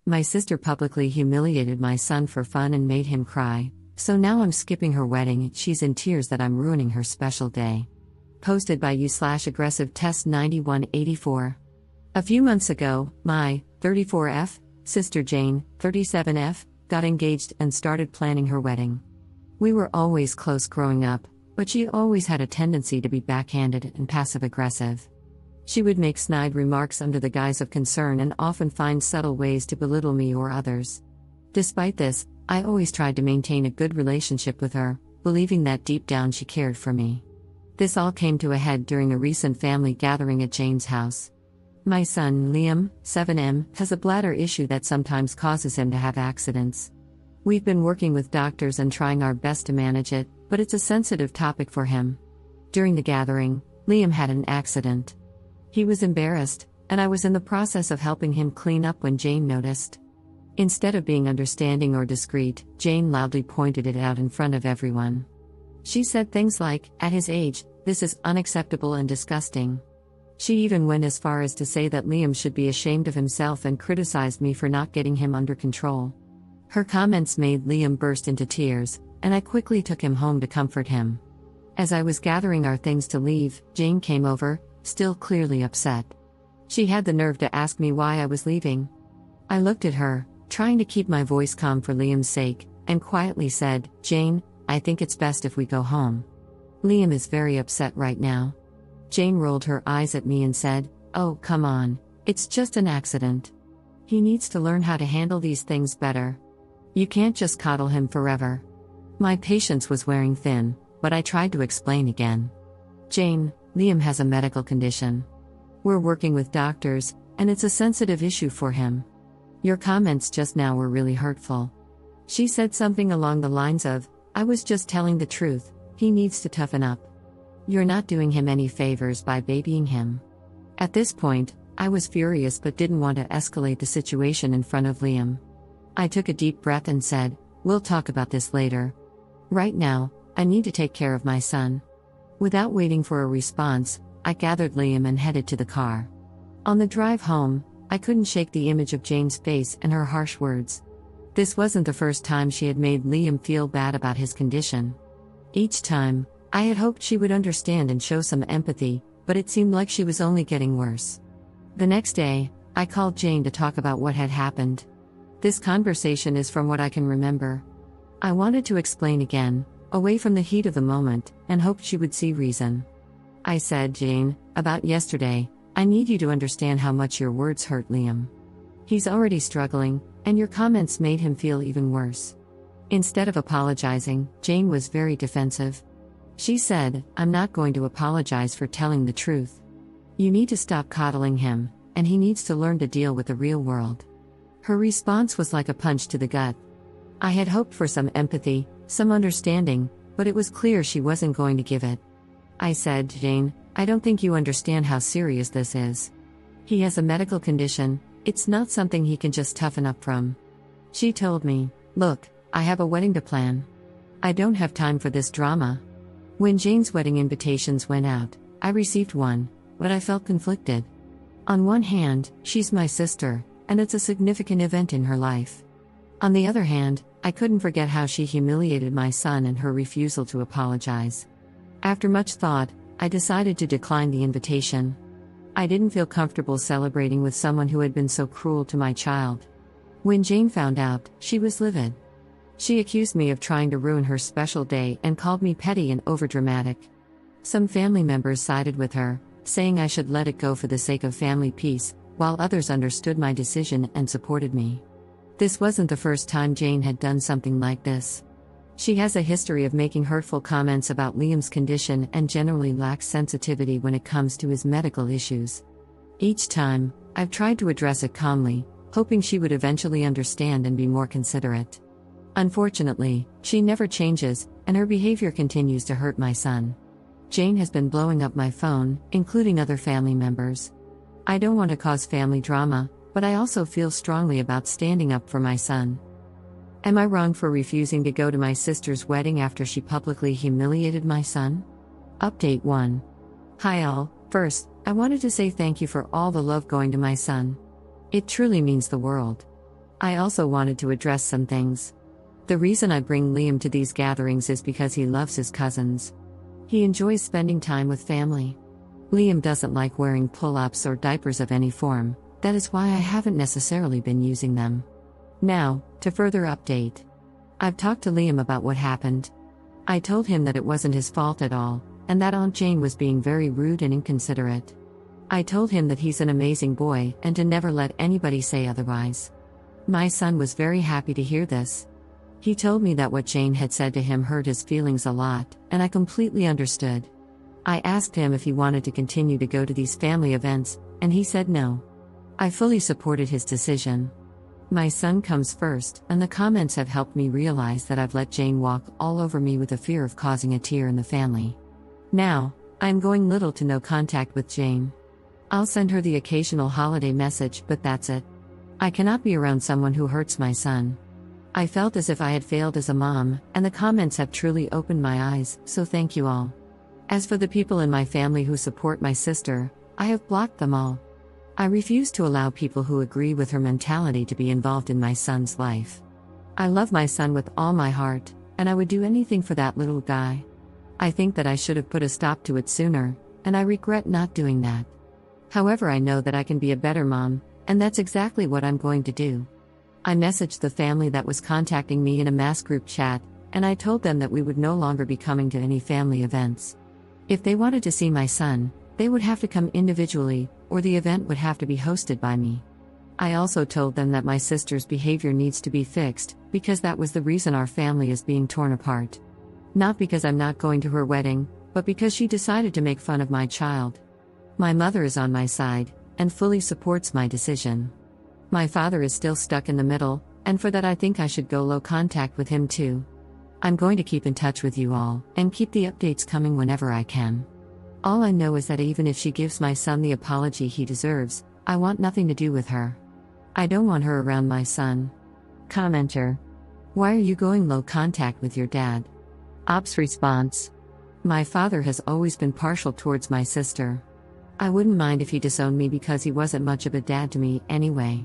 My sister publicly humiliated my son for fun and made him cry, so now I'm skipping her wedding. She's in tears that I'm ruining her special day. Posted by you/aggressive test 9184. A few months ago, my 34F sister Jane, 37F, got engaged and started planning her wedding. We were always close growing up, but she always had a tendency to be backhanded and passive-aggressive. She would make snide remarks under the guise of concern and often find subtle ways to belittle me or others. Despite this, I always tried to maintain a good relationship with her, believing that deep down she cared for me. This all came to a head during a recent family gathering at Jane's house. My son, Liam, 7M, has a bladder issue that sometimes causes him to have accidents. We've been working with doctors and trying our best to manage it, but it's a sensitive topic for him. During the gathering, Liam had an accident. He was embarrassed, and I was in the process of helping him clean up when Jane noticed. Instead of being understanding or discreet, Jane loudly pointed it out in front of everyone. She said things like, "At his age, this is unacceptable and disgusting." She even went as far as to say that Liam should be ashamed of himself and criticized me for not getting him under control. Her comments made Liam burst into tears, and I quickly took him home to comfort him. As I was gathering our things to leave, Jane came over, still clearly upset. She had the nerve to ask me why I was leaving. I looked at her, trying to keep my voice calm for Liam's sake, and quietly said, "Jane, I think it's best if we go home. Liam is very upset right now." Jane rolled her eyes at me and said, "Oh, come on, it's just an accident. He needs to learn how to handle these things better. You can't just coddle him forever." My patience was wearing thin, but I tried to explain again. "Jane, Liam has a medical condition. We're working with doctors, and it's a sensitive issue for him. Your comments just now were really hurtful." She said something along the lines of, "I was just telling the truth, he needs to toughen up. You're not doing him any favors by babying him." At this point, I was furious but didn't want to escalate the situation in front of Liam. I took a deep breath and said, "We'll talk about this later. Right now, I need to take care of my son." Without waiting for a response, I gathered Liam and headed to the car. On the drive home, I couldn't shake the image of Jane's face and her harsh words. This wasn't the first time she had made Liam feel bad about his condition. Each time, I had hoped she would understand and show some empathy, but it seemed like she was only getting worse. The next day, I called Jane to talk about what had happened. This conversation is from what I can remember. I wanted to explain again, away from the heat of the moment, and hoped she would see reason. I said, "Jane, about yesterday, I need you to understand how much your words hurt Liam. He's already struggling, and your comments made him feel even worse." Instead of apologizing, Jane was very defensive. She said, "I'm not going to apologize for telling the truth. You need to stop coddling him, and he needs to learn to deal with the real world." Her response was like a punch to the gut. I had hoped for some empathy, some understanding, but it was clear she wasn't going to give it. I said, "Jane, I don't think you understand how serious this is. He has a medical condition, it's not something he can just toughen up from." She told me, "Look, I have a wedding to plan. I don't have time for this drama." When Jane's wedding invitations went out, I received one, but I felt conflicted. On one hand, she's my sister, and it's a significant event in her life. On the other hand, I couldn't forget how she humiliated my son and her refusal to apologize. After much thought, I decided to decline the invitation. I didn't feel comfortable celebrating with someone who had been so cruel to my child. When Jane found out, she was livid. She accused me of trying to ruin her special day and called me petty and overdramatic. Some family members sided with her, saying I should let it go for the sake of family peace, while others understood my decision and supported me. This wasn't the first time Jane had done something like this. She has a history of making hurtful comments about Liam's condition and generally lacks sensitivity when it comes to his medical issues. Each time, I've tried to address it calmly, hoping she would eventually understand and be more considerate. Unfortunately, she never changes, and her behavior continues to hurt my son. Jane has been blowing up my phone, including other family members. I don't want to cause family drama, but I also feel strongly about standing up for my son. Am I wrong for refusing to go to my sister's wedding after she publicly humiliated my son? Update 1. Hi all, first, I wanted to say thank you for all the love going to my son. It truly means the world. I also wanted to address some things. The reason I bring Liam to these gatherings is because he loves his cousins. He enjoys spending time with family. Liam doesn't like wearing pull-ups or diapers of any form, that is why I haven't necessarily been using them. Now, to further update. I've talked to Liam about what happened. I told him that it wasn't his fault at all, and that Aunt Jane was being very rude and inconsiderate. I told him that he's an amazing boy and to never let anybody say otherwise. My son was very happy to hear this. He told me that what Jane had said to him hurt his feelings a lot, and I completely understood. I asked him if he wanted to continue to go to these family events, and he said no. I fully supported his decision. My son comes first, and the comments have helped me realize that I've let Jane walk all over me with the fear of causing a tear in the family. Now, I'm going little to no contact with Jane. I'll send her the occasional holiday message, but that's it. I cannot be around someone who hurts my son. I felt as if I had failed as a mom, and the comments have truly opened my eyes, so thank you all. As for the people in my family who support my sister, I have blocked them all. I refuse to allow people who agree with her mentality to be involved in my son's life. I love my son with all my heart, and I would do anything for that little guy. I think that I should have put a stop to it sooner, and I regret not doing that. However, I know that I can be a better mom, and that's exactly what I'm going to do. I messaged the family that was contacting me in a mass group chat, and I told them that we would no longer be coming to any family events. If they wanted to see my son, they would have to come individually, or the event would have to be hosted by me. I also told them that my sister's behavior needs to be fixed, because that was the reason our family is being torn apart. Not because I'm not going to her wedding, but because she decided to make fun of my child. My mother is on my side, and fully supports my decision. My father is still stuck in the middle, and for that I think I should go low contact with him too. I'm going to keep in touch with you all, and keep the updates coming whenever I can. All I know is that even if she gives my son the apology he deserves, I want nothing to do with her. I don't want her around my son. Commenter. Why are you going low contact with your dad? Ops response. My father has always been partial towards my sister. I wouldn't mind if he disowned me because he wasn't much of a dad to me anyway.